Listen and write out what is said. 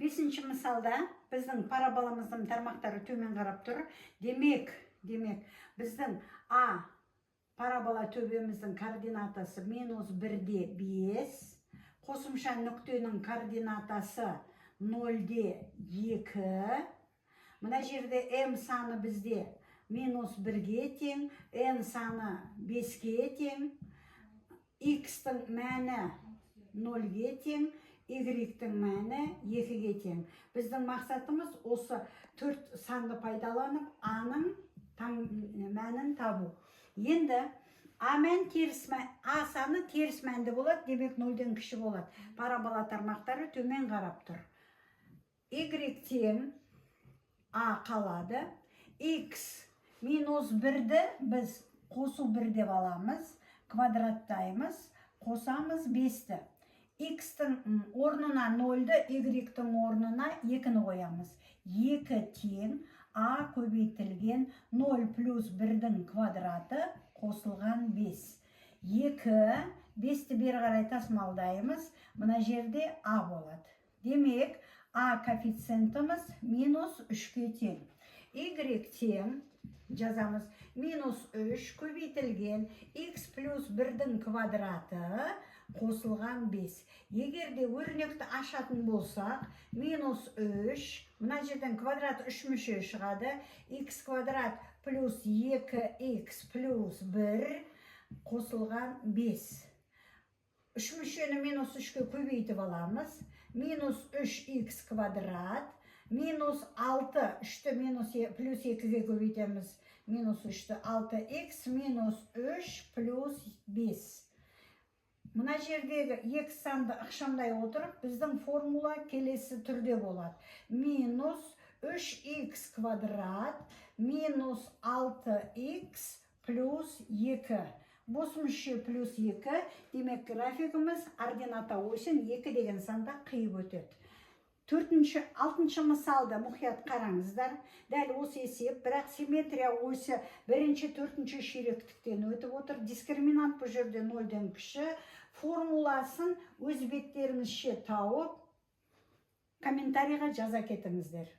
5-ші мисалда біздің параболамыздың тармақтары төмен қарап тұр. Демек, біздің А парабола төбеміздің координатасы -1-де 5, қосымша нүктенің координатасы 0-де 2. Мына жерде М саны бізде -1-ге тең, N саны 5-ге тең, X-тің мәні 0-ге тең, Y-тің мәні 2-ге тең. Біздің мақсатымыз осы 4 санды пайдаланып, А-ның мәнін табу. Енді А саны теріс мәнді болады, демек 0-ден кіші болады. Парабола тармақтары төмен қарап тұр. Y тең А қалады. X -1-ді біз қосу 1 деп аламыз, квадраттаймыз, қосамыз 5-ті. X-тің орнына 0-ді, Y-тің орнына 2-ні қоямыз. 2 тең А көбейтілген 0 плюс 1-дің квадраты қосылған 5. 2, 5-ті бері қарай тасымалдаймыз. Мына жерде А болады. Демек, А коэффициентіміз -3-ке тең. Y тең, жазамыз, -3 көбейтілген X плюс 1-дің квадраты қосылған 5. Егерде өрнекті ашатын болсақ, -3, мына жерден квадрат 3 мүше шығады. X квадрат плюс 2x плюс 1 қосылған 5. 3 мүшені -3-ке көбейтіп аламыз. -3x квадрат, -6, 3-ті плюс 2-ге көбейтеміз. -3-ті 6x минус 3 плюс 5. Мына жердегі екі санды ықшамдай отырып, біздің формула келесі түрде болады. -3x квадрат минус 6x плюс 2. Бос мүше плюс 2, демек графигіміз ордината осін 2 деген санда қиып өтеді. 6-шы мысалды мұқият қараңыздар. Дәл осы есеп, бірақ симметрия осі 1-4 ширектіктен өтіп отыр. Дискриминант бұл жерде 0-ден кіші. Формуласын өз беттеріңізше тауып, комментарийға жаза кетіңіздер.